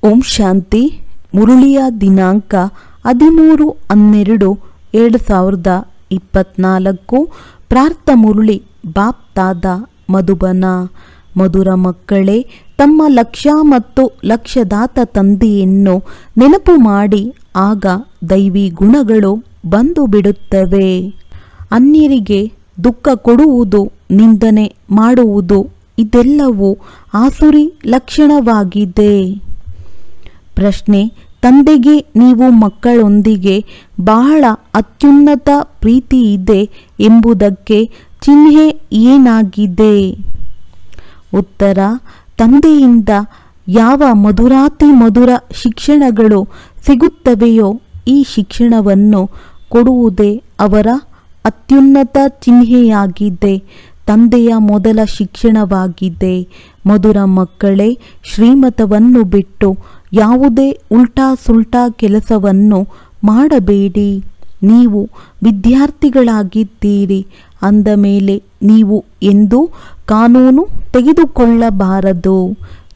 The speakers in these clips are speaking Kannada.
ಓಂ ಶಾಂತಿ. ಮುರುಳಿಯ ದಿನಾಂಕ 13/12/2024. ಪ್ರಾರ್ಥ ಮುರುಳಿ ಬಾಪ್ ತಾದ ಮಧುಬನ. ಮಧುರ ಮಕ್ಕಳೇ, ತಮ್ಮ ಲಕ್ಷ್ಯ ಮತ್ತು ಲಕ್ಷ್ಯದಾತ ತಂದೆಯನ್ನು ನೆನಪು ಮಾಡಿ, ಆಗ ದೈವಿ ಗುಣಗಳು ಬಂದು ಬಿಡುತ್ತವೆ. ಅನ್ಯರಿಗೆ ದುಃಖ ಕೊಡುವುದು, ನಿಂದನೆ ಮಾಡುವುದು, ಇದೆಲ್ಲವೂ ಆಸುರಿ ಲಕ್ಷಣವಾಗಿದೆ. ಪ್ರಶ್ನೆ: ತಂದೆಗೆ ನೀವು ಮಕ್ಕಳೊಂದಿಗೆ ಬಹಳ ಅತ್ಯುನ್ನತ ಪ್ರೀತಿ ಇದೆ ಎಂಬುದಕ್ಕೆ ಚಿಹ್ನೆ ಏನಾಗಿದೆ? ಉತ್ತರ: ತಂದೆಯಿಂದ ಯಾವ ಮಧುರಾತಿ ಮಧುರ ಶಿಕ್ಷಣಗಳು ಸಿಗುತ್ತವೆಯೋ ಈ ಶಿಕ್ಷಣವನ್ನು ಕೊಡುವುದೇ ಅವರ ಅತ್ಯುನ್ನತ ಚಿಹ್ನೆಯಾಗಿದೆ. ತಂದೆಯ ಮೊದಲ ಶಿಕ್ಷಣವಾಗಿದೆ. ಮಧುರ ಮಕ್ಕಳೇ, ಶ್ರೀಮತವನ್ನು ಬಿಟ್ಟು ಯಾವುದೇ ಉಲ್ಟಾ ಸುಲ್ಟಾ ಕೆಲಸವನ್ನು ಮಾಡಬೇಡಿ. ನೀವು ವಿದ್ಯಾರ್ಥಿಗಳಾಗಿದ್ದೀರಿ ಅಂದ ಮೇಲೆ ನೀವು ಎಂದೂ ಕಾನೂನು ತೆಗೆದುಕೊಳ್ಳಬಾರದು.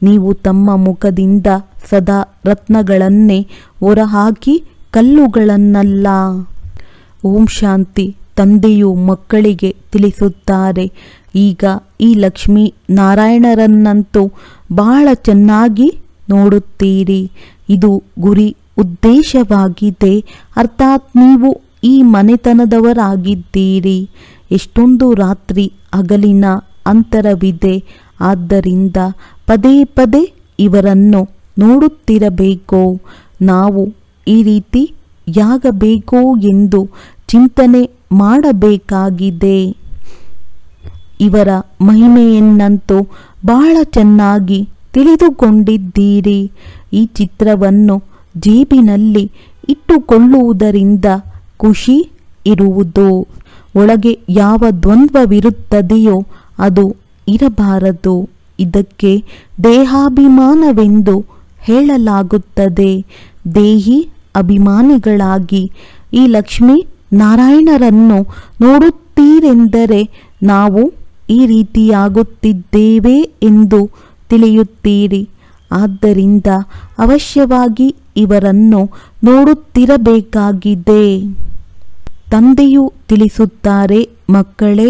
ನೀವು ತಮ್ಮ ಮುಖದಿಂದ ಸದಾ ರತ್ನಗಳನ್ನೇ ಹೊರಹಾಕಿ ಕಲ್ಲುಗಳನ್ನಲ್ಲ. ಓಂ ಶಾಂತಿ. ತಂದೆಯು ಮಕ್ಕಳಿಗೆ ತಿಳಿಸುತ್ತಾರೆ, ಈಗ ಈ ಲಕ್ಷ್ಮೀ ನಾರಾಯಣರನ್ನಂತೂ ಬಹಳ ಚೆನ್ನಾಗಿ ನೋಡುತ್ತೀರಿ. ಇದು ಗುರಿ ಉದ್ದೇಶವಾಗಿದೆ. ಅರ್ಥಾತ್ ನೀವು ಈ ಮನೆತನದವರಾಗಿದ್ದೀರಿ. ಎಷ್ಟೊಂದು ರಾತ್ರಿ ಹಗಲಿನ ಅಂತರವಿದೆ. ಆದ್ದರಿಂದ ಪದೇ ಪದೇ ಇವರನ್ನು ನೋಡುತ್ತಿರಬೇಕು. ನಾವು ಈ ರೀತಿ ಯಾಗಬೇಕು ಎಂದು ಚಿಂತನೆ ಮಾಡಬೇಕಾಗಿದೆ. ಇವರ ಮಹಿಮೆಯನ್ನಂತೂ ಬಹಳ ಚೆನ್ನಾಗಿ ತಿಳಿದುಕೊಂಡಿದ್ದೀರಿ. ಈ ಚಿತ್ರವನ್ನು ಜೇಬಿನಲ್ಲಿ ಇಟ್ಟುಕೊಳ್ಳುವುದರಿಂದ ಖುಷಿ ಇರುವುದು. ಒಳಗೆ ಯಾವ ದ್ವಂದ್ವವಿರುತ್ತದೆಯೋ ಅದು ಇರಬಾರದು. ಇದಕ್ಕೆ ದೇಹಾಭಿಮಾನವೆಂದು ಹೇಳಲಾಗುತ್ತದೆ. ದೇಹಿ ಅಭಿಮಾನಿಗಳಾಗಿ ಈ ಲಕ್ಷ್ಮೀ ನಾರಾಯಣರನ್ನು ನೋಡುತ್ತೀರೆಂದರೆ ನಾವು ಈ ರೀತಿಯಾಗುತ್ತಿದ್ದೇವೆ ಎಂದು ತಿಳಿಯುತ್ತೀರಿ. ಆದ್ದರಿಂದ ಅವಶ್ಯವಾಗಿ ಇವರನ್ನು ನೋಡುತ್ತಿರಬೇಕಾಗಿದೆ. ತಂದೆಯು ತಿಳಿಸುತ್ತಾರೆ, ಮಕ್ಕಳೇ,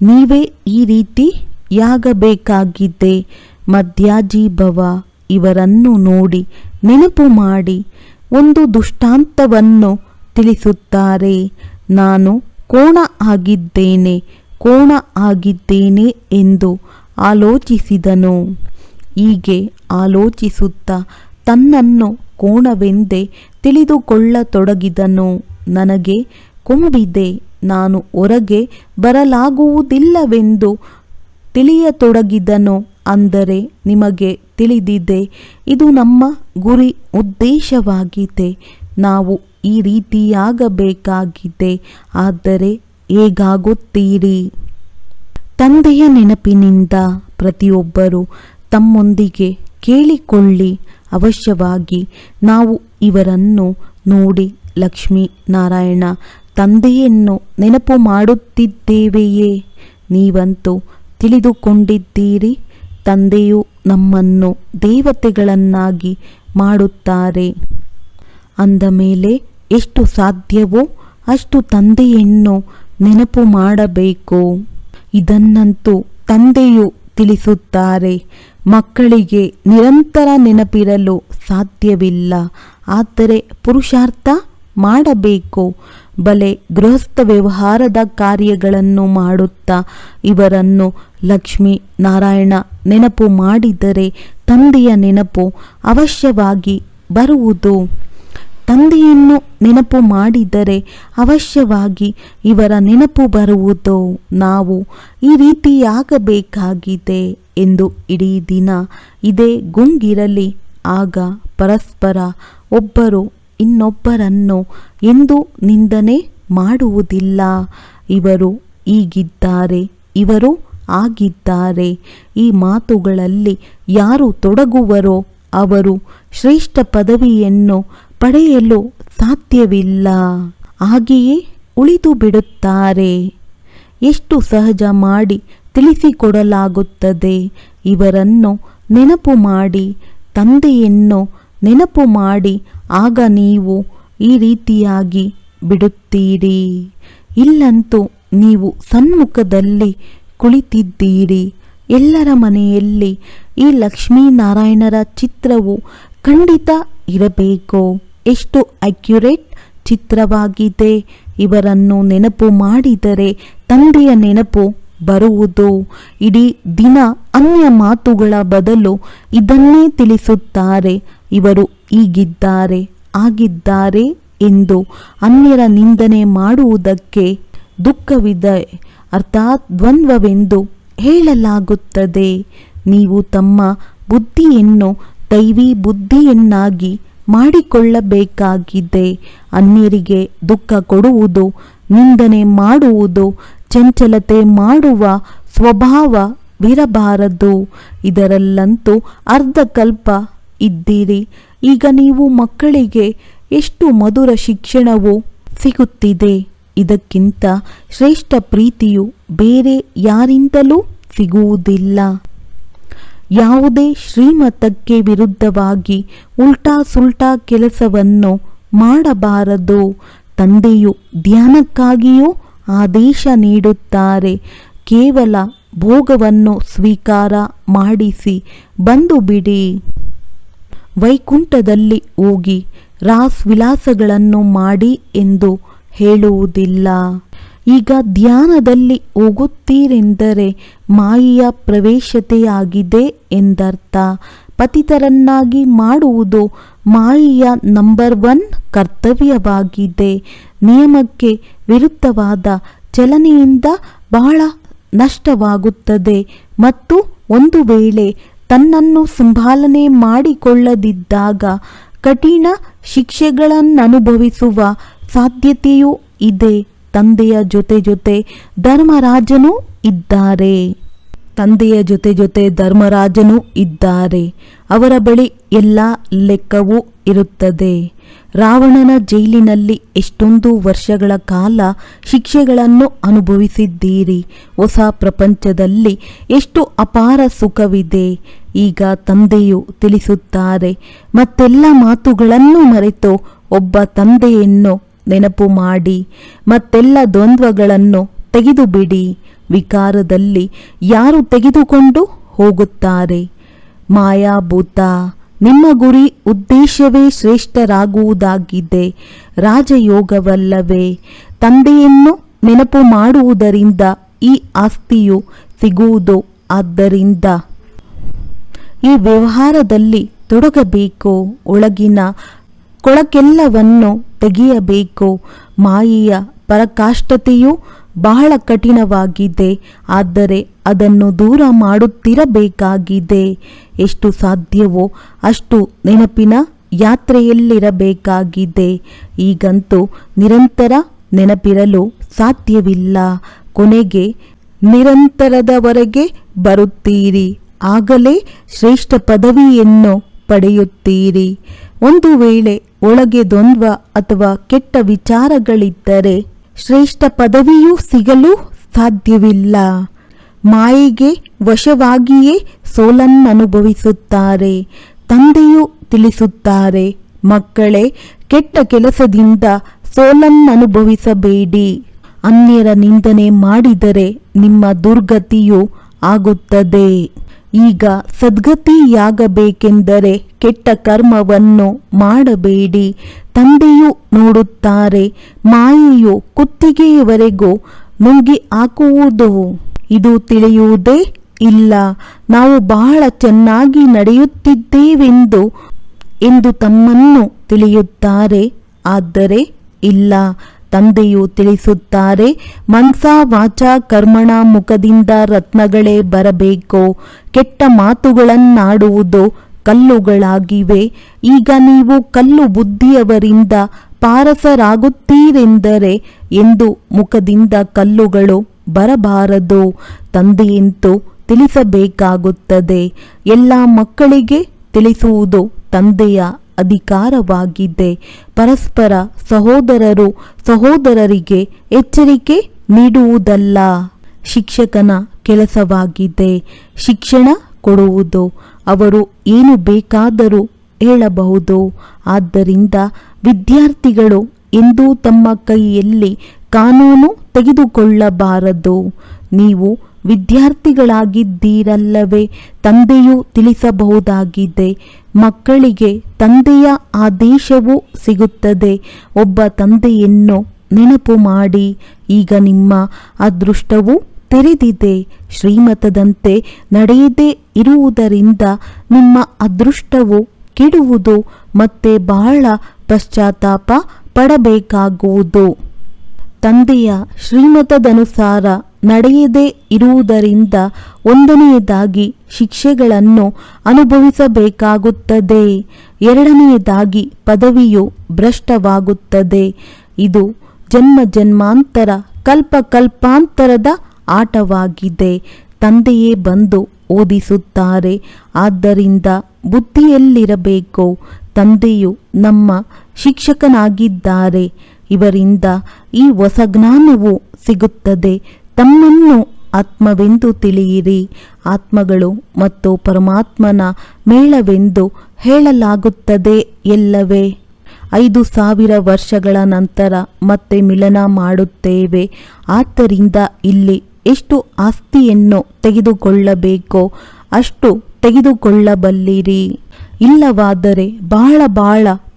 ನೀವೇ ಈ ರೀತಿ ಯಾಗಬೇಕಾಗಿದೆ. ಮಧ್ಯಾಜೀಭವ. ಇವರನ್ನು ನೋಡಿ ನೆನಪು ಮಾಡಿ ಒಂದು ದೃಷ್ಟಾಂತವನ್ನು ತಿಳಿಸುತ್ತಾರೆ. ನಾನು ಕೋಣ ಆಗಿದ್ದೇನೆ ಎಂದು ಆಲೋಚಿಸಿದನು. ಹೀಗೆ ಆಲೋಚಿಸುತ್ತಾ ತನ್ನನ್ನು ಕೋಣವೆಂದೇ ತಿಳಿದುಕೊಳ್ಳತೊಡಗಿದನು. ನನಗೆ ಕೊಂಬಿದೆ, ನಾನು ಹೊರಗೆ ಬರಲಾಗುವುದಿಲ್ಲವೆಂದು ತಿಳಿಯತೊಡಗಿದನು. ಅಂದರೆ ನಿಮಗೆ ತಿಳಿದಿದೆ, ಇದು ನಮ್ಮ ಗುರಿ ಉದ್ದೇಶವಾಗಿದೆ. ನಾವು ಈ ರೀತಿಯಾಗಬೇಕಾಗಿದೆ. ಆದರೆ ಹೇಗಾಗುತ್ತೀರಿ? ತಂದೆಯ ನೆನಪಿನಿಂದ ಪ್ರತಿಯೊಬ್ಬರೂ ತಮ್ಮೊಂದಿಗೆ ಕೇಳಿಕೊಳ್ಳಿ. ಅವಶ್ಯವಾಗಿ ನಾವು ಇವರನ್ನು ನೋಡಿ ಲಕ್ಷ್ಮೀ ನಾರಾಯಣ ತಂದೆಯನ್ನು ನೆನಪು ಮಾಡುತ್ತಿದ್ದೇವೆಯೇ? ನೀವಂತೂ ತಿಳಿದುಕೊಂಡಿದ್ದೀರಿ, ತಂದೆಯು ನಮ್ಮನ್ನು ದೇವತೆಗಳನ್ನಾಗಿ ಮಾಡುತ್ತಾರೆ. ಅಂದ ಮೇಲೆ ಎಷ್ಟು ಸಾಧ್ಯವೋ ಅಷ್ಟು ತಂದೆಯನ್ನು ನೆನಪು ಮಾಡಬೇಕು. ಇದನ್ನಂತೂ ತಂದೆಯು ತಿಳಿಸುತ್ತಾರೆ. ಮಕ್ಕಳಿಗೆ ನಿರಂತರ ನೆನಪಿರಲು ಸಾಧ್ಯವಿಲ್ಲ. ಆದರೆ ಪುರುಷಾರ್ಥ ಮಾಡಬೇಕು. ಬಲೆ ಗೃಹಸ್ಥ ವ್ಯವಹಾರದ ಕಾರ್ಯಗಳನ್ನು ಮಾಡುತ್ತಾ ಇವರನ್ನು ಲಕ್ಷ್ಮೀ ನಾರಾಯಣ ನೆನಪು ಮಾಡಿದರೆ ತಂದೆಯ ನೆನಪು ಅವಶ್ಯವಾಗಿ ಬರುವುದು. ತಂದೆಯನ್ನು ನೆನಪು ಮಾಡಿದರೆ ಅವಶ್ಯವಾಗಿ ಇವರ ನೆನಪು ಬರುವುದು. ನಾವು ಈ ರೀತಿಯಾಗಬೇಕಾಗಿದೆ ಎಂದು ಇಡೀ ದಿನ ಇದೇ ಗುಂಗಿರಲಿ. ಆಗ ಪರಸ್ಪರ ಒಬ್ಬರು ಇನ್ನೊಬ್ಬರನ್ನು ಎಂದು ನಿಂದನೆ ಮಾಡುವುದಿಲ್ಲ. ಇವರು ಹೀಗಿದ್ದಾರೆ, ಇವರು ಆಗಿದ್ದಾರೆ. ಈ ಮಾತುಗಳಲ್ಲಿ ಯಾರು ತೊಡಗುವರೋ ಅವರು ಶ್ರೇಷ್ಠ ಪದವಿಯನ್ನು ಪಡೆಯಲು ಸಾಧ್ಯವಿಲ್ಲ. ಹಾಗೆಯೇ ಉಳಿದು ಬಿಡುತ್ತಾರೆ. ಎಷ್ಟು ಸಹಜ ಮಾಡಿ ತಿಳಿಸಿಕೊಡಲಾಗುತ್ತದೆ. ಇವರನ್ನು ನೆನಪು ಮಾಡಿ ತಂದೆಯನ್ನು ನೆನಪು ಮಾಡಿ ಆಗ ನೀವು ಈ ರೀತಿಯಾಗಿ ಬಿಡುತ್ತೀರಿ. ಇಲ್ಲಂತೂ ನೀವು ಸನ್ಮುಖದಲ್ಲಿ ಕುಳಿತಿದ್ದೀರಿ. ಎಲ್ಲರ ಮನೆಯಲ್ಲಿ ಈ ಲಕ್ಷ್ಮೀನಾರಾಯಣರ ಚಿತ್ರವು ಖಂಡಿತ ಇರಬೇಕು. ಎಷ್ಟು ಅಕ್ಯುರೇಟ್ ಚಿತ್ರವಾಗಿದೆ. ಇವರನ್ನು ನೆನಪು ಮಾಡಿದರೆ ತಂದೆಯ ನೆನಪು ಬರುವುದು. ಇಡೀ ದಿನ ಅನ್ಯ ಮಾತುಗಳ ಬದಲು ಇದನ್ನೇ ತಿಳಿಸುತ್ತಾರೆ. ಇವರು ಹೀಗಿದ್ದಾರೆ ಆಗಿದ್ದಾರೆ ಎಂದು ಅನ್ಯರ ನಿಂದನೆ ಮಾಡುವುದಕ್ಕೆ ದುಃಖವಿದೆ, ಅರ್ಥಾತ್ ದ್ವಂದ್ವವೆಂದು ಹೇಳಲಾಗುತ್ತದೆ. ನೀವು ತಮ್ಮ ಬುದ್ಧಿಯನ್ನು ದೈವಿ ಬುದ್ಧಿಯನ್ನಾಗಿ ಮಾಡಿಕೊಳ್ಳಬೇಕಾಗಿದೆ. ಅನ್ಯರಿಗೆ ದುಃಖ ಕೊಡುವುದು, ನಿಂದನೆ ಮಾಡುವುದು, ಚಂಚಲತೆ ಮಾಡುವ ಸ್ವಭಾವವಿರಬಾರದು. ಇದರಲ್ಲಂತೂ ಅರ್ಧಕಲ್ಪ ಇದ್ದೀರಿ. ಈಗ ನೀವು ಮಕ್ಕಳಿಗೆ ಎಷ್ಟು ಮಧುರ ಶಿಕ್ಷಣವು ಸಿಗುತ್ತಿದೆ. ಇದಕ್ಕಿಂತ ಶ್ರೇಷ್ಠ ಪ್ರೀತಿಯು ಬೇರೆ ಯಾರಿಂದಲೂ ಸಿಗುವುದಿಲ್ಲ. ಯಾವುದೇ ಶ್ರೀಮತಕ್ಕೆ ವಿರುದ್ಧವಾಗಿ ಉಲ್ಟಾ ಸುಲ್ಟಾ ಕೆಲಸವನ್ನು ಮಾಡಬಾರದು. ತಂದೆಯು ಧ್ಯಾನಕ್ಕಾಗಿಯೂ ಆದೇಶ ನೀಡುತ್ತಾರೆ. ಕೇವಲ ಭೋಗವನ್ನು ಸ್ವೀಕಾರ ಮಾಡಿಸಿ ಬಂದು ಬಿಡಿ. ವೈಕುಂಠದಲ್ಲಿ ಹೋಗಿ ರಾಸ್ ವಿಲಾಸಗಳನ್ನು ಮಾಡಿ ಎಂದು ಹೇಳುವುದಿಲ್ಲ. ಈಗ ಧ್ಯಾನದಲ್ಲಿ ಹೋಗುತ್ತೀರೆಂದರೆ ಮಾಯೆಯ ಪ್ರವೇಶತೆಯಾಗಿದೆ ಎಂದರ್ಥ. ಪತಿತರನ್ನಾಗಿ ಮಾಡುವುದು ಮಾಯೆಯ ನಂಬರ್ 1 ಕರ್ತವ್ಯವಾಗಿದೆ. ನಿಯಮಕ್ಕೆ ವಿರುದ್ಧವಾದ ಚಲನೆಯಿಂದ ಬಹಳ ನಷ್ಟವಾಗುತ್ತದೆ ಮತ್ತು ಒಂದು ವೇಳೆ ತನ್ನನ್ನು ಸಂಭಾಲನೆ ಮಾಡಿಕೊಳ್ಳದಿದ್ದಾಗ ಕಠಿಣ ಶಿಕ್ಷೆಗಳನ್ನನುಭವಿಸುವ ಸಾಧ್ಯತೆಯೂ ಇದೆ. ತಂದೆಯ ಜೊತೆ ಧರ್ಮರಾಜನೂ ಇದ್ದಾರೆ. ಧರ್ಮರಾಜನೂ ಇದ್ದಾರೆ. ಅವರ ಬಳಿ ಎಲ್ಲ ಲೆಕ್ಕವೂ ಇರುತ್ತದೆ. ರಾವಣನ ಜೈಲಿನಲ್ಲಿ ಎಷ್ಟೊಂದು ವರ್ಷಗಳ ಕಾಲ ಶಿಕ್ಷೆಗಳನ್ನು ಅನುಭವಿಸಿದ್ದೀರಿ. ಹೊಸ ಪ್ರಪಂಚದಲ್ಲಿ ಎಷ್ಟು ಅಪಾರ ಸುಖವಿದೆ. ಈಗ ತಂದೆಯು ತಿಳಿಸುತ್ತಾರೆ, ಮತ್ತೆಲ್ಲ ಮಾತುಗಳನ್ನು ಮರೆತು ಒಬ್ಬ ತಂದೆಯನ್ನು ನೆನಪು ಮಾಡಿ, ಮತ್ತೆಲ್ಲ ದ್ವಂದ್ವಗಳನ್ನು ತೆಗೆದುಬಿಡಿ. ವಿಕಾರದಲ್ಲಿ ಯಾರು ತೆಗೆದುಕೊಂಡು ಹೋಗುತ್ತಾರೆ? ಮಾಯಾಭೂತ. ನಿಮ್ಮ ಗುರಿ ಉದ್ದೇಶವೇ ಶ್ರೇಷ್ಠರಾಗುವುದಾಗಿದೆ, ರಾಜಯೋಗವಲ್ಲವೇ? ತಂದೆಯನ್ನು ನೆನಪು ಮಾಡುವುದರಿಂದ ಈ ಆಸ್ತಿಯು ಸಿಗುವುದು. ಆದ್ದರಿಂದ ಈ ವ್ಯವಹಾರದಲ್ಲಿ ತೊಡಗಬೇಕು. ಒಳಗಿನ ಕೊಳಕೆಲ್ಲವನ್ನು ತೆಗೆಯಬೇಕು. ಮಾಯೆಯ ಪರಾಕಾಷ್ಠತೆಯು ಬಹಳ ಕಠಿಣವಾಗಿದೆ. ಆದರೆ ಅದನ್ನು ದೂರ ಮಾಡುತ್ತಿರಬೇಕಾಗಿದೆ. ಎಷ್ಟು ಸಾಧ್ಯವೋ ಅಷ್ಟು ನೆನಪಿನ ಯಾತ್ರೆಯಲ್ಲಿರಬೇಕಾಗಿದೆ. ಈಗಂತೂ ನಿರಂತರ ನೆನಪಿರಲು ಸಾಧ್ಯವಿಲ್ಲ. ಕೊನೆಗೆ ನಿರಂತರದವರೆಗೆ ಬರುತ್ತೀರಿ. ಆಗಲೇ ಶ್ರೇಷ್ಠ ಪದವಿಯನ್ನು ಪಡೆಯುತ್ತೀರಿ. ಒಂದು ವೇಳೆ ಒಳಗೆ ದ್ವಂದ್ವ ಅಥವಾ ಕೆಟ್ಟ ವಿಚಾರಗಳಿದ್ದರೆ ಶ್ರೇಷ್ಠ ಪದವಿಯೂ ಸಿಗಲು ಸಾಧ್ಯವಿಲ್ಲ. ಮಾಯೆಗೆ ವಶವಾಗಿಯೇ ಸೋಲನ್ನನುಭವಿಸುತ್ತಾರೆ. ತಂದೆಯು ತಿಳಿಸುತ್ತಾರೆ, ಮಕ್ಕಳೇ, ಕೆಟ್ಟ ಕೆಲಸದಿಂದ ಸೋಲನ್ನನುಭವಿಸಬೇಡಿ. ಅನ್ಯರ ನಿಂದನೆ ಮಾಡಿದರೆ ನಿಮ್ಮ ದುರ್ಗತಿಯು ಆಗುತ್ತದೆ. ಈಗ ಸದ್ಗತಿಯಾಗಬೇಕೆಂದರೆ ಕೆಟ್ಟ ಕರ್ಮವನ್ನು ಮಾಡಬೇಡಿ. ತಂದೆಯು ನೋಡುತ್ತಾರೆ, ಮಾಯೆಯು ಕುತ್ತಿಗೆಯವರೆಗೂ ನುಂಗಿ ಹಾಕುವುದು. ಇದು ತಿಳಿಯುವುದೇ ಇಲ್ಲ. ನಾವು ಬಹಳ ಚೆನ್ನಾಗಿ ನಡೆಯುತ್ತಿದ್ದೇವೆಂದು ತಮ್ಮನ್ನು ತಿಳಿಯುತ್ತಾರೆ. ಆದರೆ ಇಲ್ಲ. ತಂದೆಯು ತಿಳಿಸುತ್ತಾರೆ, ಮನ್ಸಾ ವಾಚಾ ಕರ್ಮಣ ಮುಖದಿಂದ ರತ್ನಗಳೇ ಬರಬೇಕು. ಕೆಟ್ಟ ಮಾತುಗಳನ್ನಾಡುವುದು ಕಲ್ಲುಗಳಾಗಿವೆ. ಈಗ ನೀವು ಕಲ್ಲು ಬುದ್ಧಿಯವರಿಂದ ಪಾರಸರಾಗುತ್ತೀರೆಂದರೆ ಎಂದು ಮುಖದಿಂದ ಕಲ್ಲುಗಳು ಬರಬಾರದು. ತಂದೆಯಂತೂ ತಿಳಿಸಬೇಕಾಗುತ್ತದೆ. ಎಲ್ಲ ಮಕ್ಕಳಿಗೆ ತಿಳಿಸುವುದು ತಂದೆಯ ಅಧಿಕಾರವಾಗಿದೆ. ಪರಸ್ಪರ ಸಹೋದರರಿಗೆ ಎಚ್ಚರಿಕೆ ನೀಡುವುದಲ್ಲ ಶಿಕ್ಷಕನ ಕೆಲಸವಾಗಿದೆ. ಶಿಕ್ಷಣ ಕೊಡುವುದು. ಅವರು ಏನು ಬೇಕಾದರೂ ಹೇಳಬಹುದು. ಆದ್ದರಿಂದ ವಿದ್ಯಾರ್ಥಿಗಳು ಎಂದೂ ತಮ್ಮ ಕೈಯಲ್ಲಿ ಕಾನೂನು ತೆಗೆದುಕೊಳ್ಳಬಾರದು. ನೀವು ವಿದ್ಯಾರ್ಥಿಗಳಾಗಿದ್ದೀರಲ್ಲವೇ, ತಂದೆಯು ತಿಳಿಸಬಹುದಾಗಿದೆ. ಮಕ್ಕಳಿಗೆ ತಂದೆಯ ಆದೇಶವೂ ಸಿಗುತ್ತದೆ. ಒಬ್ಬ ತಂದೆಯನ್ನು ನೆನಪು ಮಾಡಿ. ಈಗ ನಿಮ್ಮ ಅದೃಷ್ಟವು ತೆರೆದಿದೆ. ಶ್ರೀಮತದಂತೆ ನಡೆಯದೇ ಇರುವುದರಿಂದ ನಿಮ್ಮ ಅದೃಷ್ಟವು ಕೆಡುವುದು. ಮತ್ತೆ ಬಹಳ ಪಶ್ಚಾತ್ತಾಪ ಪಡಬೇಕಾಗುವುದು. ತಂದೆಯ ಶ್ರೀಮತದನುಸಾರ ನಡೆಯದೇ ಇರುವುದರಿಂದ ಒಂದನೆಯದಾಗಿ ಶಿಕ್ಷೆಗಳನ್ನು ಅನುಭವಿಸಬೇಕಾಗುತ್ತದೆ. ಎರಡನೆಯದಾಗಿ ಪದವಿಯು ಭ್ರಷ್ಟವಾಗುತ್ತದೆ. ಇದು ಜನ್ಮ ಜನ್ಮಾಂತರ ಕಲ್ಪಾಂತರದ ಆಟವಾಗಿದೆ. ತಂದೆಯೇ ಬಂದು ಓದಿಸುತ್ತಾರೆ. ಆದ್ದರಿಂದ ಬುದ್ಧಿಯಲ್ಲಿರಬೇಕು. ತಂದೆಯು ನಮ್ಮ ಶಿಕ್ಷಕನಾಗಿದ್ದಾರೆ. ಇವರಿಂದ ಈ ಹೊಸ ಜ್ಞಾನವು ಸಿಗುತ್ತದೆ. ತಮ್ಮನ್ನು ಆತ್ಮವೆಂದು ತಿಳಿಯಿರಿ. ಆತ್ಮಗಳು ಮತ್ತು ಪರಮಾತ್ಮನ ಮೇಳವೆಂದು ಹೇಳಲಾಗುತ್ತದೆ ಎಲ್ಲವೇ. 5000 ವರ್ಷಗಳ ನಂತರ ಮತ್ತೆ ಮಿಲನ ಮಾಡುತ್ತೇವೆ. ಆದ್ದರಿಂದ ಇಲ್ಲಿ ಎಷ್ಟು ಆಸ್ತಿಯನ್ನು ತೆಗೆದುಕೊಳ್ಳಬೇಕೋ ಅಷ್ಟು ತೆಗೆದುಕೊಳ್ಳಬಲ್ಲಿರಿ. ಇಲ್ಲವಾದರೆ ಬಹಳ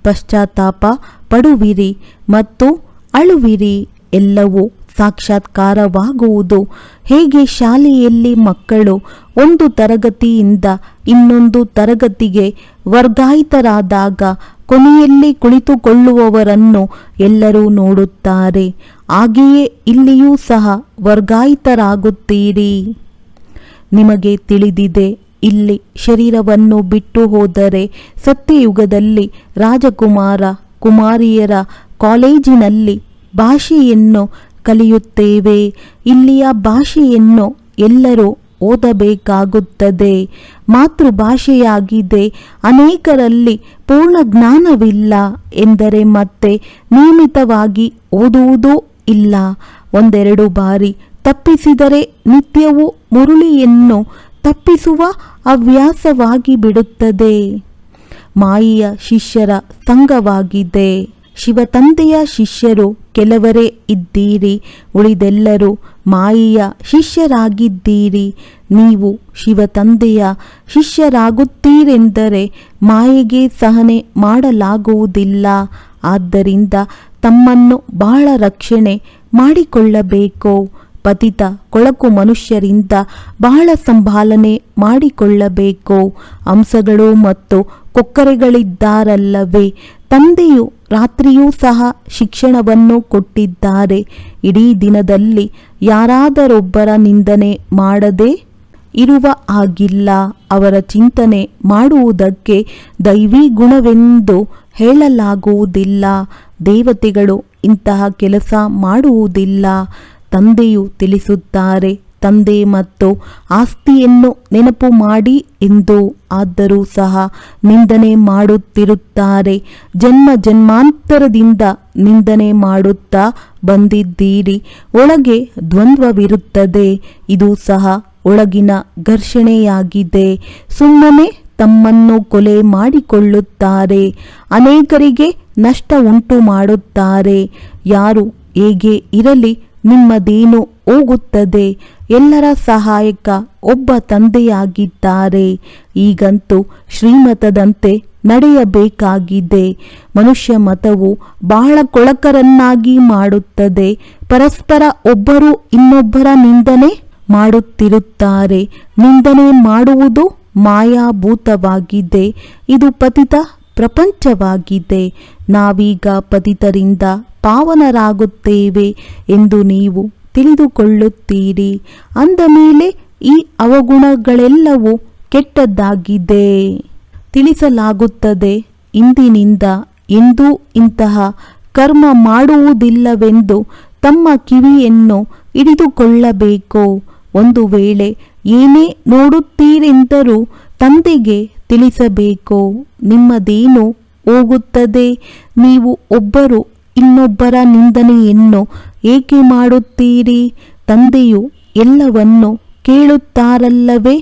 ಪಶ್ಚಾತ್ತಾಪ ಪಡುವಿರಿ ಮತ್ತು ಅಳುವಿರಿ. ಎಲ್ಲವೂ ಸಾಕ್ಷಾತ್ಕಾರವಾಗುವುದು. ಹೇಗೆ ಶಾಲೆಯಲ್ಲಿ ಮಕ್ಕಳು ಒಂದು ತರಗತಿಯಿಂದ ಇನ್ನೊಂದು ತರಗತಿಗೆ ವರ್ಗಾಯಿತರಾದಾಗ ಕೊನೆಯಲ್ಲಿ ಕುಳಿತುಕೊಳ್ಳುವವರನ್ನು ಎಲ್ಲರೂ ನೋಡುತ್ತಾರೆ, ಹಾಗೆಯೇ ಇಲ್ಲಿಯೂ ಸಹ ವರ್ಗಾಯಿತರಾಗುತ್ತೀರಿ. ನಿಮಗೆ ತಿಳಿದಿದೆ, ಇಲ್ಲಿ ಶರೀರವನ್ನು ಬಿಟ್ಟು ಹೋದರೆ ಸತ್ಯಯುಗದಲ್ಲಿ ರಾಜಕುಮಾರ ಕುಮಾರಿಯರ ಕಾಲೇಜಿನಲ್ಲಿ ಭಾಷೆಯನ್ನು ಕಲಿಯುತ್ತೇವೆ. ಇಲ್ಲಿಯ ಭಾಷೆಯನ್ನು ಎಲ್ಲರೂ ಓದಬೇಕಾಗುತ್ತದೆ. ಮಾತೃಭಾಷೆಯಾಗಿದೆ. ಅನೇಕರಲ್ಲಿ ಪೂರ್ಣ ಜ್ಞಾನವಿಲ್ಲ ಎಂದರೆ ಮತ್ತೆ ನಿಯಮಿತವಾಗಿ ಓದುವುದೂ ಇಲ್ಲ. ಒಂದೆರಡು ಬಾರಿ ತಪ್ಪಿಸಿದರೆ ನಿತ್ಯವೂ ಮುರುಳಿಯನ್ನು ತಪ್ಪಿಸುವ ಹವ್ಯಾಸವಾಗಿ ಬಿಡುತ್ತದೆ. ಮಾಯೆಯ ಶಿಷ್ಯರ ಸಂಘವಾಗಿದೆ. ಶಿವತಂದೆಯ ಶಿಷ್ಯರು ಕೆಲವರೇ ಇದ್ದೀರಿ. ಉಳಿದೆಲ್ಲರೂ ಮಾಯೆಯ ಶಿಷ್ಯರಾಗಿದ್ದೀರಿ. ನೀವು ಶಿವತಂದೆಯ ಶಿಷ್ಯರಾಗುತ್ತೀರೆಂದರೆ ಮಾಯೆಗೆ ಸಹನೆ ಮಾಡಲಾಗುವುದಿಲ್ಲ. ಆದ್ದರಿಂದ ತಮ್ಮನ್ನು ಬಹಳ ರಕ್ಷಣೆ ಮಾಡಿಕೊಳ್ಳಬೇಕು. ಪತಿತ ಕೊಳಕು ಮನುಷ್ಯರಿಂದ ಬಹಳ ಸಂಭಾಲನೆ ಮಾಡಿಕೊಳ್ಳಬೇಕು. ಹಂಸಗಳು ಮತ್ತು ಕೊಕ್ಕರೆಗಳಿದ್ದಾರಲ್ಲವೇ, ತಂದೆಯು ರಾತ್ರಿಯೂ ಸಹ ಶಿಕ್ಷಣವನ್ನು ಕೊಟ್ಟಿದ್ದಾರೆ. ಇಡೀ ದಿನದಲ್ಲಿ ಯಾರಾದರೊಬ್ಬರ ನಿಂದನೆ ಮಾಡದೆ ಇರುವ ಹಾಗಿಲ್ಲ. ಅವರ ಚಿಂತನೆ ಮಾಡುವುದಕ್ಕೆ ದೈವಿ ಗುಣವೆಂದು ಹೇಳಲಾಗುವುದಿಲ್ಲ. ದೇವತೆಗಳು ಇಂತಹ ಕೆಲಸ ಮಾಡುವುದಿಲ್ಲ. ತಂದೆಯು ತಿಳಿಸುತ್ತಾರೆ, ತಂದೆ ಮತ್ತು ಆಸ್ತಿಯನ್ನು ನೆನಪು ಮಾಡಿ ಎಂದು. ಆದರೂ ಸಹ ನಿಂದನೆ ಮಾಡುತ್ತಿರುತ್ತಾರೆ. ಜನ್ಮ ಜನ್ಮಾಂತರದಿಂದ ನಿಂದನೆ ಮಾಡುತ್ತಾ ಬಂದಿದ್ದೀರಿ. ಒಳಗೆ ದ್ವಂದ್ವವಿರುತ್ತದೆ. ಇದು ಸಹ ಒಳಗಿನ ಘರ್ಷಣೆಯಾಗಿದೆ. ಸುಮ್ಮನೆ ತಮ್ಮನ್ನು ಕೊಲೆ ಮಾಡಿಕೊಳ್ಳುತ್ತಾರೆ. ಅನೇಕರಿಗೆ ನಷ್ಟ ಉಂಟು ಮಾಡುತ್ತಾರೆ. ಯಾರು ಹೇಗೆ ಇರಲಿ, ನಿಮ್ಮದೇನು ಹೋಗುತ್ತದೆ. ಎಲ್ಲರ ಸಹಾಯಕ ಒಬ್ಬ ತಂದೆಯಾಗಿದ್ದಾರೆ. ಈಗಂತೂ ಶ್ರೀಮತದಂತೆ ನಡೆಯಬೇಕಾಗಿದೆ. ಮನುಷ್ಯ ಮತವು ಬಹಳ ಕೊಳಕರನ್ನಾಗಿ ಮಾಡುತ್ತದೆ. ಪರಸ್ಪರ ಒಬ್ಬರು ಇನ್ನೊಬ್ಬರ ನಿಂದನೆ ಮಾಡುತ್ತಿರುತ್ತಾರೆ. ನಿಂದನೆ ಮಾಡುವುದು ಮಾಯಾಭೂತವಾಗಿದೆ. ಇದು ಪತಿತ ಪ್ರಪಂಚವಾಗಿದೆ. ನಾವೀಗ ಪತಿತರಿಂದ ಪಾವನರಾಗುತ್ತೇವೆ ಎಂದು ನೀವು ತಿಳಿದುಕೊಳ್ಳುತ್ತೀರಿ. ಅಂದ ಮೇಲೆ ಈ ಅವಗುಣಗಳೆಲ್ಲವೂ ಕೆಟ್ಟದ್ದಾಗಿದೆ ತಿಳಿಸಲಾಗುತ್ತದೆ. ಇಂದಿನಿಂದ ಎಂದೂ ಇಂತಹ ಕರ್ಮ ಮಾಡುವುದಿಲ್ಲವೆಂದು ತಮ್ಮ ಕಿವಿಯನ್ನು ಹಿಡಿದುಕೊಳ್ಳಬೇಕು. ಒಂದು ವೇಳೆ ಏನೇ ನೋಡುತ್ತೀರೆಂದರೂ ತಂದೆಗೆ ತಿಳಿಸಬೇಕು. ನಿಮ್ಮದೇನು ಹೋಗುತ್ತದೆ. ನೀವು ಒಬ್ಬರು ಇನ್ನೊಬ್ಬರ ನಿಂದನೆಯನ್ನು ಏಕೆ ಮಾಡುತ್ತೀರಿ? ತಂದೆಯು ಎಲ್ಲವನ್ನು ಕೇಳುತ್ತಾರಲ್ಲವೇ?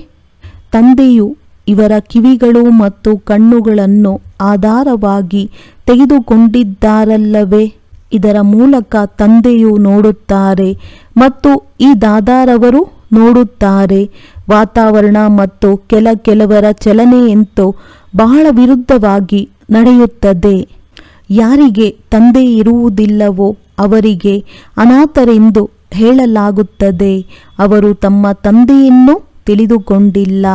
ತಂದೆಯು ಇವರ ಕಿವಿಗಳು ಮತ್ತು ಕಣ್ಣುಗಳನ್ನು ಆಧಾರವಾಗಿ ತೆಗೆದುಕೊಂಡಿದ್ದಾರಲ್ಲವೇ. ಇದರ ಮೂಲಕ ತಂದೆಯು ನೋಡುತ್ತಾರೆ ಮತ್ತು ಈ ದಾದಾರವರು ನೋಡುತ್ತಾರೆ. ವಾತಾವರಣ ಮತ್ತು ಕೆಲವರ ಚಲನೆಯಂತೂ ಬಹಳ ವಿರುದ್ಧವಾಗಿ ನಡೆಯುತ್ತದೆ. ಯಾರಿಗೆ ತಂದೆ ಇರುವುದಿಲ್ಲವೋ ಅವರಿಗೆ ಅನಾಥರೆಂದು ಹೇಳಲಾಗುತ್ತದೆ. ಅವರು ತಮ್ಮ ತಂದೆಯನ್ನು ತಿಳಿದುಕೊಂಡಿಲ್ಲ,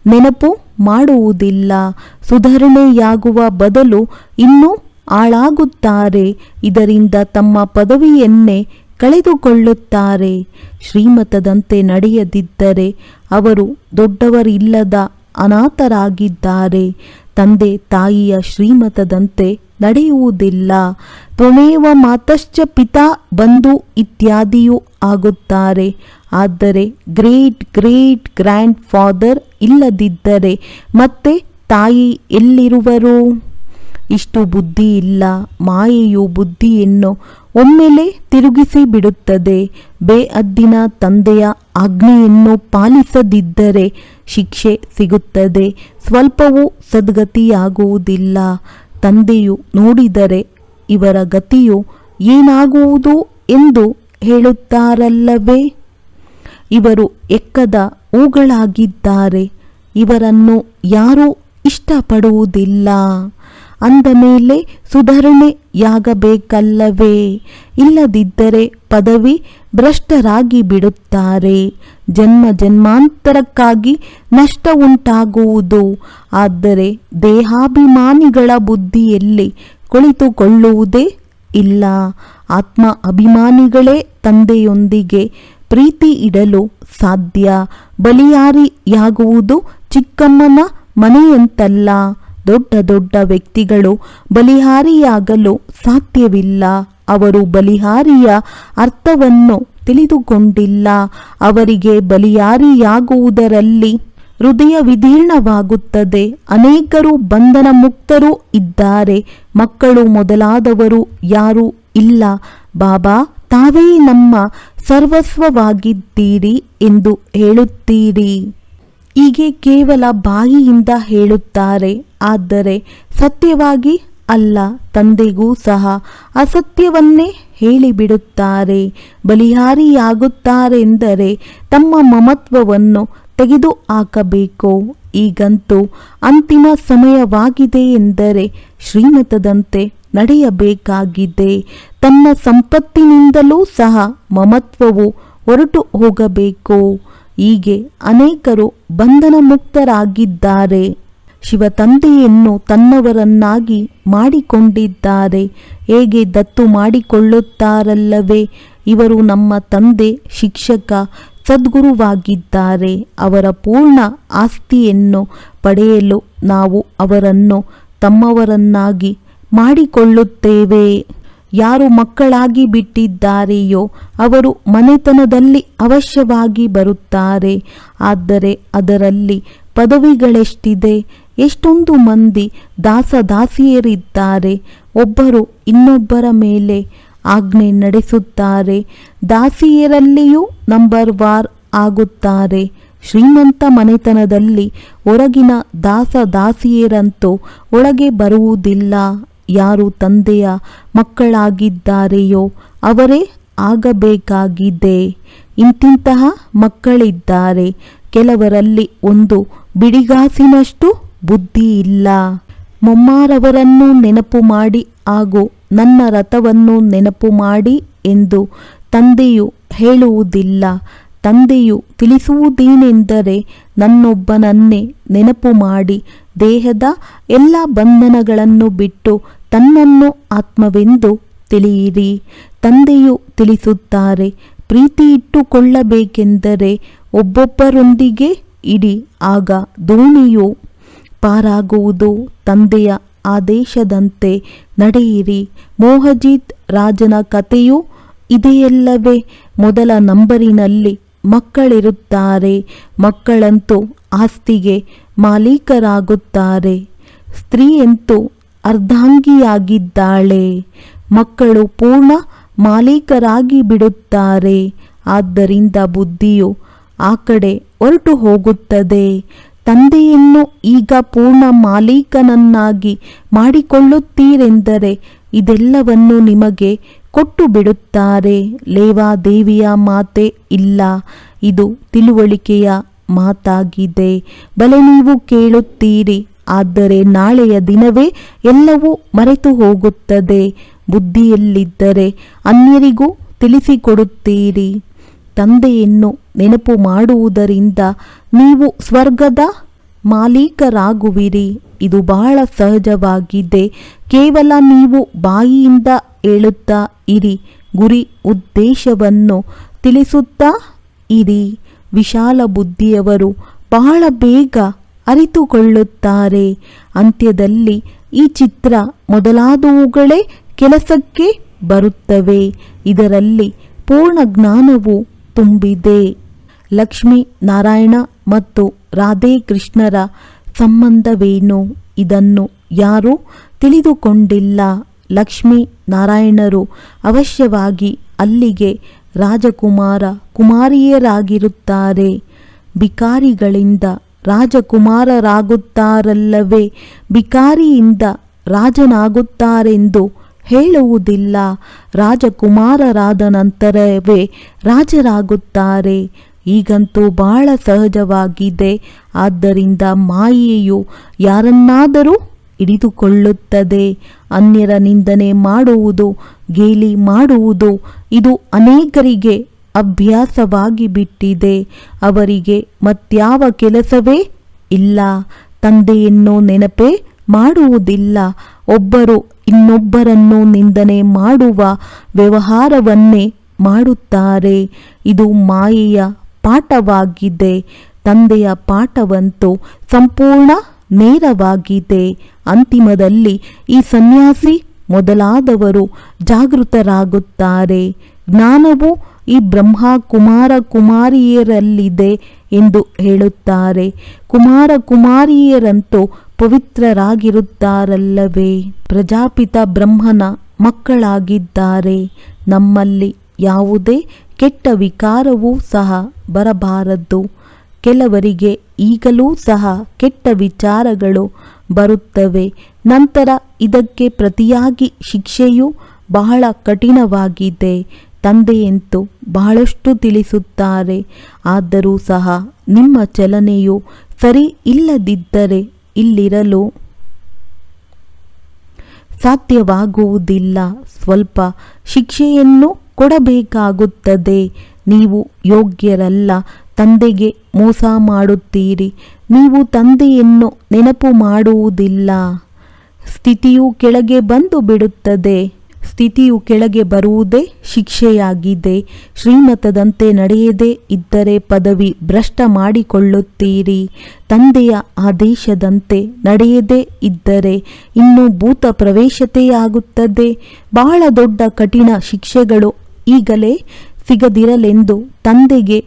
ನೆನಪು ಮಾಡುವುದಿಲ್ಲ. ಸುಧಾರಣೆಯಾಗುವ ಬದಲು ಇನ್ನೂ ಹಾಳಾಗುತ್ತಾರೆ. ಇದರಿಂದ ತಮ್ಮ ಪದವಿಯನ್ನೇ ಕಳೆದುಕೊಳ್ಳುತ್ತಾರೆ. ಶ್ರೀಮತದಂತೆ ನಡೆಯದಿದ್ದರೆ ಅವರು ದೊಡ್ಡವರಿಲ್ಲದ ಅನಾಥರಾಗಿದ್ದಾರೆ. ತಂದೆ ತಾಯಿಯ ಶ್ರೀಮತದಂತೆ ನಡೆಯುವುದಿಲ್ಲ. ತ್ವಮೇವ ಮಾತಶ್ಚ ಪಿತಾ ಬಂಧು ಇತ್ಯಾದಿಯೂ ಆಗುತ್ತಾರೆ. ಆದರೆ ಗ್ರೇಟ್ ಗ್ರೇಟ್ ಗ್ರ್ಯಾಂಡ್ ಫಾದರ್ ಇಲ್ಲದಿದ್ದರೆ ಮತ್ತೆ ತಾಯಿ ಎಲ್ಲಿರುವರು? ಇಷ್ಟು ಬುದ್ಧಿ ಇಲ್ಲ. ಮಾಯೆಯು ಬುದ್ಧಿಯನ್ನು ಒಮ್ಮೆಲೆ ತಿರುಗಿಸಿ ಬಿಡುತ್ತದೆ. ಬೇಅದ್ದಿನ ತಂದೆಯ ಆಜ್ಞೆಯನ್ನು ಪಾಲಿಸದಿದ್ದರೆ ಶಿಕ್ಷೆ ಸಿಗುತ್ತದೆ. ಸ್ವಲ್ಪವೂ ಸದ್ಗತಿಯಾಗುವುದಿಲ್ಲ. ತಂದೆಯು ನೋಡಿದರೆ ಇವರ ಗತಿಯು ಏನಾಗುವುದು ಎಂದು ಹೇಳುತ್ತಾರಲ್ಲವೇ. ಇವರು ಎಕ್ಕದ ಹೂಗಳಾಗಿದ್ದಾರೆ. ಇವರನ್ನು ಯಾರೂ ಇಷ್ಟಪಡುವುದಿಲ್ಲ. ಅಂದ ಮೇಲೆ ಸುಧಾರಣೆಯಾಗಬೇಕಲ್ಲವೇ. ಇಲ್ಲದಿದ್ದರೆ ಪದವಿ ಭ್ರಷ್ಟರಾಗಿ ಬಿಡುತ್ತಾರೆ. ಜನ್ಮ ಜನ್ಮಾಂತರಕ್ಕಾಗಿ ನಷ್ಟ ಉಂಟಾಗುವುದು. ಆದರೆ ದೇಹಾಭಿಮಾನಿಗಳ ಬುದ್ಧಿಯಲ್ಲಿ ಕುಳಿತುಕೊಳ್ಳುವುದೇ ಇಲ್ಲ. ಆತ್ಮ ಅಭಿಮಾನಿಗಳೇ ತಂದೆಯೊಂದಿಗೆ ಪ್ರೀತಿ ಇಡಲು ಸಾಧ್ಯ. ಬಲಿಹಾರಿಯಾಗುವುದು ಚಿಕ್ಕಮ್ಮನ ಮನೆಯಂತಲ್ಲ. ದೊಡ್ಡ ದೊಡ್ಡ ವ್ಯಕ್ತಿಗಳು ಬಲಿಹಾರಿಯಾಗಲು ಸಾಧ್ಯವಿಲ್ಲ. ಅವರು ಬಲಿಹಾರಿಯ ಅರ್ಥವನ್ನು ತಿಳಿದುಕೊಂಡಿಲ್ಲ. ಅವರಿಗೆ ಬಲಿಹಾರಿಯಾಗುವುದರಲ್ಲಿ ಹೃದಯ ವಿದೀರ್ಣವಾಗುತ್ತದೆ. ಅನೇಕರು ಬಂಧನ ಮುಕ್ತರೂ ಇದ್ದಾರೆ. ಮಕ್ಕಳು ಮೊದಲಾದವರು ಯಾರೂ ಇಲ್ಲ. ಬಾಬಾ ತಾವೇ ನಮ್ಮ ಸರ್ವಸ್ವವಾಗಿದ್ದೀರಿ ಎಂದು ಹೇಳುತ್ತೀರಿ. ಹೀಗೆ ಕೇವಲ ಬಾಯಿಯಿಂದ ಹೇಳುತ್ತಾರೆ, ಆದರೆ ಸತ್ಯವಾಗಿ ಅಲ್ಲ. ತಂದೆಗೂ ಸಹ ಅಸತ್ಯವನ್ನೇ ಹೇಳಿಬಿಡುತ್ತಾರೆ. ಬಲಿಹಾರಿಯಾಗುತ್ತಾರೆಂದರೆ ತಮ್ಮ ಮಮತ್ವವನ್ನು ತೆಗೆದು ಹಾಕಬೇಕು. ಈಗಂತೂ ಅಂತಿಮ ಸಮಯವಾಗಿದೆ ಎಂದರೆ ಶ್ರೀಮತದಂತೆ ನಡೆಯಬೇಕಾಗಿದೆ. ತನ್ನ ಸಂಪತ್ತಿನಿಂದಲೂ ಸಹ ಮಮತ್ವವು ಹೊರಟು ಹೋಗಬೇಕು. ಹೀಗೆ ಅನೇಕರು ಬಂಧನ ಮುಕ್ತರಾಗಿದ್ದಾರೆ. ಶಿವತಂದೆಯನ್ನು ತನ್ನವರನ್ನಾಗಿ ಮಾಡಿಕೊಂಡಿದ್ದಾರೆ. ಹೇಗೆ ದತ್ತು ಮಾಡಿಕೊಳ್ಳುತ್ತಾರಲ್ಲವೇ. ಇವರು ನಮ್ಮ ತಂದೆ, ಶಿಕ್ಷಕ, ಸದ್ಗುರುವಾಗಿದ್ದಾರೆ. ಅವರ ಪೂರ್ಣ ಆಸ್ತಿಯನ್ನು ಪಡೆಯಲು ನಾವು ಅವರನ್ನು ತಮ್ಮವರನ್ನಾಗಿ ಮಾಡಿಕೊಳ್ಳುತ್ತೇವೆ. ಯಾರು ಮಕ್ಕಳಾಗಿ ಬಿಟ್ಟಿದ್ದಾರೆಯೋ ಅವರು ಮನೆತನದಲ್ಲಿ ಅವಶ್ಯವಾಗಿ ಬರುತ್ತಾರೆ. ಆದರೆ ಅದರಲ್ಲಿ ಪದವಿಗಳೆಷ್ಟಿದೆ. ಎಷ್ಟೊಂದು ಮಂದಿ ದಾಸದಾಸಿಯರಿದ್ದಾರೆ. ಒಬ್ಬರು ಇನ್ನೊಬ್ಬರ ಮೇಲೆ ಆಜ್ಞೆ ನಡೆಸುತ್ತಾರೆ. ದಾಸಿಯರಲ್ಲಿಯೂ ನಂಬರ್ ವಾರ್ ಆಗುತ್ತಾರೆ. ಶ್ರೀಮಂತ ಮನೆತನದಲ್ಲಿ ಹೊರಗಿನ ದಾಸದಾಸಿಯರಂತೂ ಒಳಗೆ ಬರುವುದಿಲ್ಲ. ಯಾರು ತಂದೆಯ ಮಕ್ಕಳಾಗಿದ್ದಾರೆಯೋ ಅವರೇ ಆಗಬೇಕಾಗಿದೆ. ಇಂತಿಂತಹ ಮಕ್ಕಳಿದ್ದಾರೆ. ಕೆಲವರಲ್ಲಿ ಒಂದು ಬಿಡಿಗಾಸಿನಷ್ಟು ಬುದ್ಧಿ ಇಲ್ಲ. ಮೊಮ್ಮಾರವರನ್ನು ನೆನಪು ಮಾಡಿ ಹಾಗೂ ನನ್ನ ರಥವನ್ನು ನೆನಪು ಮಾಡಿ ಎಂದು ತಂದೆಯು ಹೇಳುವುದಿಲ್ಲ. ತಂದೆಯು ತಿಳಿಸುವುದೇನೆಂದರೆ ನನ್ನೊಬ್ಬನನ್ನೇ ನೆನಪು ಮಾಡಿ ದೇಹದ ಎಲ್ಲ ಬಂಧನಗಳನ್ನು ಬಿಟ್ಟು ತನ್ನನ್ನು ಆತ್ಮವೆಂದು ತಿಳಿಯಿರಿ. ತಂದೆಯು ತಿಳಿಸುತ್ತಾರೆ, ಪ್ರೀತಿ ಇಟ್ಟುಕೊಳ್ಳಬೇಕೆಂದರೆ ಒಬ್ಬೊಬ್ಬರೊಂದಿಗೆ ಇಡಿ, ಆಗ ದೋಣಿಯು ಪಾರಾಗುವುದು. ತಂದೆಯ ಆದೇಶದಂತೆ ನಡೆಯಿರಿ. ಮೋಹಜಿತ್ ರಾಜನ ಕಥೆಯೂ ಇದೆಯಲ್ಲವೇ. ಮೊದಲ ನಂಬರಿನಲ್ಲಿ ಮಕ್ಕಳಿರುತ್ತಾರೆ. ಮಕ್ಕಳಂತೂ ಆಸ್ತಿಗೆ ಮಾಲೀಕರಾಗುತ್ತಾರೆ. ಸ್ತ್ರೀಯಂತೂ ಅರ್ಧಾಂಗಿಯಾಗಿದ್ದಾಳೆ. ಮಕ್ಕಳು ಪೂರ್ಣ ಮಾಲೀಕರಾಗಿ ಬಿಡುತ್ತಾರೆ. ಆದ್ದರಿಂದ ಬುದ್ಧಿಯು ಆ ಕಡೆ ಹೊರಟು ಹೋಗುತ್ತದೆ. ತಂದೆಯನ್ನು ಈಗ ಪೂರ್ಣ ಮಾಲೀಕನನ್ನಾಗಿ ಮಾಡಿಕೊಳ್ಳುತ್ತೀರೆಂದರೆ ಇದೆಲ್ಲವನ್ನು ನಿಮಗೆ ಕೊಟ್ಟು ಬಿಡುತ್ತಾರೆ. ಲೇವಾದೇವಿಯ ಮಾತೆ ಇಲ್ಲ, ಇದು ತಿಳುವಳಿಕೆಯ ಮಾತಾಗಿದೆ. ಬಲೆ ನೀವು ಕೇಳುತ್ತೀರಿ, ಆದರೆ ನಾಳೆಯ ದಿನವೇ ಎಲ್ಲವೂ ಮರೆತು ಹೋಗುತ್ತದೆ. ಬುದ್ಧಿಯಲ್ಲಿದ್ದರೆ ಅನ್ಯರಿಗೂ ತಿಳಿಸಿಕೊಡುತ್ತೀರಿ. ತಂದೆಯನ್ನು ನೆನಪು ಮಾಡುವುದರಿಂದ ನೀವು ಸ್ವರ್ಗದ ಮಾಲೀಕರಾಗುವಿರಿ. ಇದು ಬಹಳ ಸಹಜವಾಗಿದೆ. ಕೇವಲ ನೀವು ಬಾಯಿಯಿಂದ ಹೇಳುತ್ತಾ ಇರಿ, ಗುರಿ ಉದ್ದೇಶವನ್ನು ತಿಳಿಸುತ್ತಾ ಇರಿ. ವಿಶಾಲ ಬುದ್ಧಿಯವರು ಬಹಳ ಬೇಗ ಅರಿತುಕೊಳ್ಳುತ್ತಾರೆ. ಅಂತ್ಯದಲ್ಲಿ ಈ ಚಿತ್ರ ಮೊದಲಾದವುಗಳೇ ಕೆಲಸಕ್ಕೆ ಬರುತ್ತವೆ. ಇದರಲ್ಲಿ ಪೂರ್ಣ ಜ್ಞಾನವು ತುಂಬಿದೆ. ಲಕ್ಷ್ಮೀ ನಾರಾಯಣ ಮತ್ತು ರಾಧೆ ಕೃಷ್ಣರ ಸಂಬಂಧವೇನು? ಇದನ್ನು ಯಾರೂ ತಿಳಿದುಕೊಂಡಿಲ್ಲ. ಲಕ್ಷ್ಮೀ ನಾರಾಯಣರು ಅವಶ್ಯವಾಗಿ ಅಲ್ಲಿಗೆ ರಾಜಕುಮಾರ ಕುಮಾರಿಯರಾಗಿರುತ್ತಾರೆ. ಭಿಕಾರಿಗಳಿಂದ ರಾಜಕುಮಾರರಾಗುತ್ತಾರಲ್ಲವೇ, ಭಿಕಾರಿಯಿಂದ ರಾಜನಾಗುತ್ತಾರೆಂದು ಹೇಳುವುದಿಲ್ಲ. ರಾಜಕುಮಾರರಾದ ನಂತರವೇ ರಾಜರಾಗುತ್ತಾರೆ. ಈಗಂತೂ ಬಹಳ ಸಹಜವಾಗಿದೆ. ಆದ್ದರಿಂದ ಮಾಯೆಯು ಯಾರನ್ನಾದರೂ ಹಿಡಿದುಕೊಳ್ಳುತ್ತದೆ. ಅನ್ಯರ ನಿಂದನೆ ಮಾಡುವುದು, ಗೇಲಿ ಮಾಡುವುದು ಇದು ಅನೇಕರಿಗೆ ಅಭ್ಯಾಸವಾಗಿ ಬಿಟ್ಟಿದೆ. ಅವರಿಗೆ ಮತ್ಯಾವ ಕೆಲಸವೇ ಇಲ್ಲ. ತಂದೆಯನ್ನು ನೆನಪೇ ಮಾಡುವುದಿಲ್ಲ. ಒಬ್ಬರು ಇನ್ನೊಬ್ಬರನ್ನು ನಿಂದನೆ ಮಾಡುವ ವ್ಯವಹಾರವನ್ನೇ ಮಾಡುತ್ತಾರೆ. ಇದು ಮಾಯೆಯ ಪಾಠವಾಗಿದೆ. ತಂದೆಯ ಪಾಠವಂತೂ ಸಂಪೂರ್ಣ ನೇರವಾಗಿದೆ. ಅಂತಿಮದಲ್ಲಿ ಈ ಸನ್ಯಾಸಿ ಮೊದಲಾದವರು ಜಾಗೃತರಾಗುತ್ತಾರೆ. ಜ್ಞಾನವು ಈ ಬ್ರಹ್ಮ ಕುಮಾರ ಕುಮಾರಿಯರಲ್ಲಿದೆ ಎಂದು ಹೇಳುತ್ತಾರೆ. ಕುಮಾರ ಕುಮಾರಿಯರಂತೂ ಪವಿತ್ರರಾಗಿರುತ್ತಾರಲ್ಲವೇ, ಪ್ರಜಾಪಿತ ಬ್ರಹ್ಮನ ಮಕ್ಕಳಾಗಿದ್ದಾರೆ. ನಮ್ಮಲ್ಲಿ ಯಾವುದೇ ಕೆಟ್ಟ ವಿಕಾರವೂ ಸಹ ಬರಬಾರದು. ಕೆಲವರಿಗೆ ಈಗಲೂ ಸಹ ಕೆಟ್ಟ ವಿಚಾರಗಳು ಬರುತ್ತವೆ. ನಂತರ ಇದಕ್ಕೆ ಪ್ರತಿಯಾಗಿ ಶಿಕ್ಷೆಯು ಬಹಳ ಕಠಿಣವಾಗಿದೆ. ತಂದೆಯಂತೂ ಬಹಳಷ್ಟು ತಿಳಿಸುತ್ತಾರೆ. ಆದರೂ ಸಹ ನಿಮ್ಮ ಚಲನೆಯು ಸರಿ ಇಲ್ಲದಿದ್ದರೆ ಇಲ್ಲಿರಲು ಸಾಧ್ಯವಾಗುವುದಿಲ್ಲ. ಸ್ವಲ್ಪ ಶಿಕ್ಷೆಯನ್ನು ಕೊಡಬೇಕಾಗುತ್ತದೆ. ನೀವು ಯೋಗ್ಯರಲ್ಲ. ತಂದೆಗೆ ಮೋಸ ಮಾಡುತ್ತೀರಿ. ನೀವು ತಂದೆಯನ್ನು ನೆನಪು ಮಾಡುವುದಿಲ್ಲ. ಸ್ಥಿತಿಯು ಕೆಳಗೆ ಬಂದು ಬಿಡುತ್ತದೆ. ಸ್ಥಿತಿಯು ಕೆಳಗೆ ಬರುವುದೇ ಶಿಕ್ಷೆಯಾಗಿದೆ. ಶ್ರೀಮತದಂತೆ ನಡೆಯದೇ ಇದ್ದರೆ ಪದವಿ ಭ್ರಷ್ಟ ಮಾಡಿಕೊಳ್ಳುತ್ತೀರಿ. ತಂದೆಯ ಆದೇಶದಂತೆ ನಡೆಯದೇ ಇದ್ದರೆ ಇನ್ನೂ ಭೂತ ಪ್ರವೇಶತೆಯಾಗುತ್ತದೆ. ಬಹಳ ದೊಡ್ಡ ಕಠಿಣ ಶಿಕ್ಷೆಗಳು ಈಗಲೇ ಸಿಗದಿರಲೆಂದು ತಂದೆಗೆ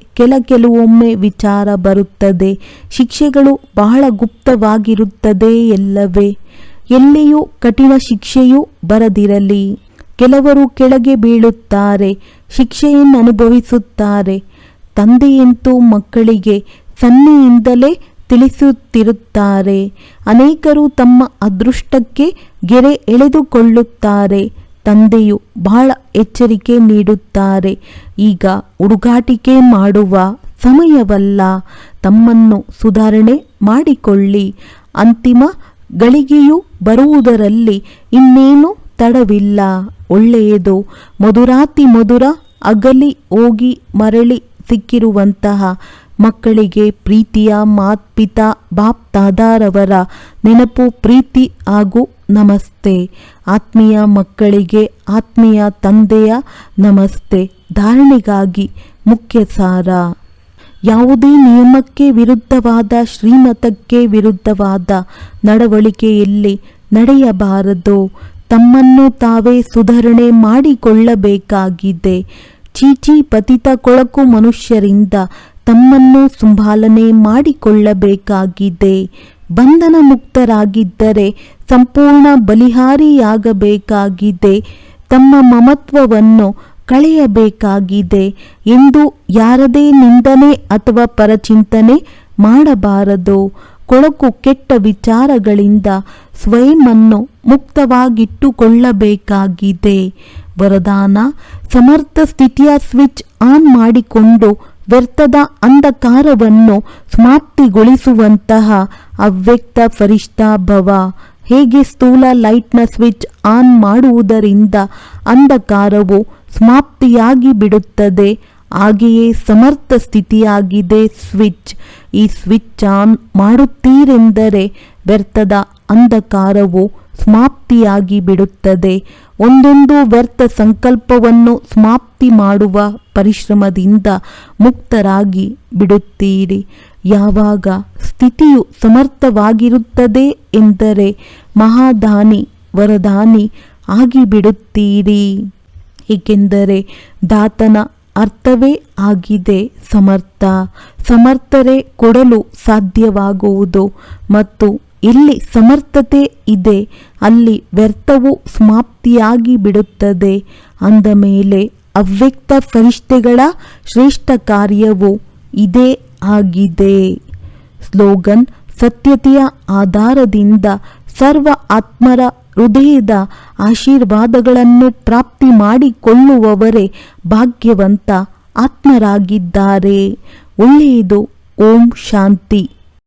ಕೆಲವೊಮ್ಮೆ ವಿಚಾರ ಬರುತ್ತದೆ. ಶಿಕ್ಷೆಗಳು ಬಹಳ ಗುಪ್ತವಾಗಿರುತ್ತದೆ ಎಲ್ಲವೇ. ಎಲ್ಲಿಯೂ ಕಠಿಣ ಶಿಕ್ಷೆಯೂ ಬರದಿರಲಿ. ಕೆಲವರು ಕೆಳಗೆ ಬೀಳುತ್ತಾರೆ, ಶಿಕ್ಷೆಯನ್ನು ಅನುಭವಿಸುತ್ತಾರೆ. ತಂದೆಯಂತೂ ಮಕ್ಕಳಿಗೆ ಸನ್ನೆಯಿಂದಲೇ ತಿಳಿಸುತ್ತಿರುತ್ತಾರೆ. ಅನೇಕರು ತಮ್ಮ ಅದೃಷ್ಟಕ್ಕೆ ಗೆರೆ ಎಳೆದುಕೊಳ್ಳುತ್ತಾರೆ. ತಂದೆಯು ಬಹಳ ಎಚ್ಚರಿಕೆ ನೀಡುತ್ತಾರೆ. ಈಗ ಹುಡುಗಾಟಿಕೆ ಮಾಡುವ ಸಮಯವಲ್ಲ. ತಮ್ಮನ್ನು ಸುಧಾರಣೆ ಮಾಡಿಕೊಳ್ಳಿ. ಅಂತಿಮ ಗಳಿಗೆಯು ಬರುವುದರಲ್ಲಿ ಇನ್ನೇನು ತಡವಿಲ್ಲ. ಒಳ್ಳೆಯದು. ಮಧುರಾತಿ ಮಧುರ ಅಗಲಿ ಹೋಗಿ ಮರಳಿ ಸಿಕ್ಕಿರುವಂತಹ ಮಕ್ಕಳಿಗೆ ಪ್ರೀತಿಯ ಮಾತ್ಪಿತಾ ಬಾಪ್ ದಾದಾರವರ ನೆನಪು, ಪ್ರೀತಿ ಹಾಗೂ ನಮಸ್ತೆ. ಆತ್ಮೀಯ ಮಕ್ಕಳಿಗೆ ಆತ್ಮೀಯ ತಂದೆಯ ನಮಸ್ತೆ. ಧಾರಣೆಗಾಗಿ ಮುಖ್ಯ ಸಾರ: ಯಾವುದೇ ನಿಯಮಕ್ಕೆ ವಿರುದ್ಧವಾದ, ಶ್ರೀಮತಕ್ಕೆ ವಿರುದ್ಧವಾದ ನಡವಳಿಕೆಯಲ್ಲಿ ನಡೆಯಬಾರದು. ತಮ್ಮನ್ನು ತಾವೇ ಸುಧಾರಣೆ ಮಾಡಿಕೊಳ್ಳಬೇಕಾಗಿದೆ. ಚೀಚಿ ಪತಿತ ಕೊಳಕು ಮನುಷ್ಯರಿಂದ ತಮ್ಮನ್ನು ಸಂಭಾಲನೆ ಮಾಡಿಕೊಳ್ಳಬೇಕಾಗಿದೆ. ಬಂಧನ ಮುಕ್ತರಾಗಿದ್ದರೆ ಸಂಪೂರ್ಣ ಬಲಿಹಾರಿಯಾಗಬೇಕಾಗಿದೆ. ತಮ್ಮ ಮಮತ್ವವನ್ನು ಕಳೆಯಬೇಕಾಗಿದೆ ಎಂದು ಯಾರದೇ ನಿಂದನೆ ಅಥವಾ ಪರಚಿಂತನೆ ಮಾಡಬಾರದು. ಕೊಳಕು ಕೆಟ್ಟ ವಿಚಾರಗಳಿಂದ ಸ್ವಯಂವನ್ನು ಮುಕ್ತವಾಗಿಟ್ಟುಕೊಳ್ಳಬೇಕಾಗಿದೆ. ವರದಾನ: ಸಮರ್ಥ ಸ್ಥಿತಿಯ ಸ್ವಿಚ್ ಆನ್ ಮಾಡಿಕೊಂಡು ವ್ಯರ್ಥದ ಅಂಧಕಾರವನ್ನು ಸಮಾಪ್ತಿಗೊಳಿಸುವಂತಹ ಅವ್ಯಕ್ತ ಫರಿಷ್ಠಾ ಭವ. ಹೇಗೆ ಸ್ಥೂಲ ಲೈಟ್ನ ಸ್ವಿಚ್ ಆನ್ ಮಾಡುವುದರಿಂದ ಅಂಧಕಾರವು ಸಮಾಪ್ತಿಯಾಗಿ ಬಿಡುತ್ತದೆ, ಹಾಗೆಯೇ ಸಮರ್ಥ ಸ್ಥಿತಿಯಾಗಿದೆ ಸ್ವಿಚ್. ಈ ಸ್ವಿಚ್ ಆನ್ ಮಾಡುತ್ತೀರೆಂದರೆ ವ್ಯರ್ಥದ ಅಂಧಕಾರವು ಸಮಾಪ್ತಿಯಾಗಿ ಬಿಡುತ್ತದೆ. ಒಂದೊಂದು ವ್ಯರ್ಥ ಸಂಕಲ್ಪವನ್ನು ಸಮಾಪ್ತಿ ಮಾಡುವ ಪರಿಶ್ರಮದಿಂದ ಮುಕ್ತರಾಗಿ ಬಿಡುತ್ತೀರಿ. ಯಾವಾಗ ಸ್ಥಿತಿಯು ಸಮರ್ಥವಾಗಿರುತ್ತದೆ ಎಂದರೆ ಮಹಾದಾನಿ ವರದಾನಿ ಆಗಿಬಿಡುತ್ತೀರಿ. ಏಕೆಂದರೆ ದಾತನ ಅರ್ಥವೇ ಆಗಿದೆ ಸಮರ್ಥ. ಸಮರ್ಥರೇ ಕೊಡಲು ಸಾಧ್ಯವಾಗುವುದು ಮತ್ತು ಎಲ್ಲಿ ಸಮರ್ಥತೆ ಇದೆ ಅಲ್ಲಿ ವ್ಯರ್ಥವು ಸಮಾಪ್ತಿಯಾಗಿ ಬಿಡುತ್ತದೆ. ಅಂದ ಮೇಲೆ ಅವ್ಯಕ್ತ ಫರಿಷ್ಠೆಗಳ ಶ್ರೇಷ್ಠ ಕಾರ್ಯವು ಇದೇ ಆಗಿದೆ. ಸ್ಲೋಗನ್: ಸತ್ಯತೆಯ ಆಧಾರದಿಂದ ಸರ್ವ ಆತ್ಮರ ಹೃದಯದ ಆಶೀರ್ವಾದಗಳನ್ನು ಪ್ರಾಪ್ತಿ ಮಾಡಿಕೊಳ್ಳುವವರೇ ಭಾಗ್ಯವಂತ ಆತ್ಮರಾಗಿದ್ದಾರೆ. ಒಳ್ಳೆಯದು. ಓಂ ಶಾಂತಿ.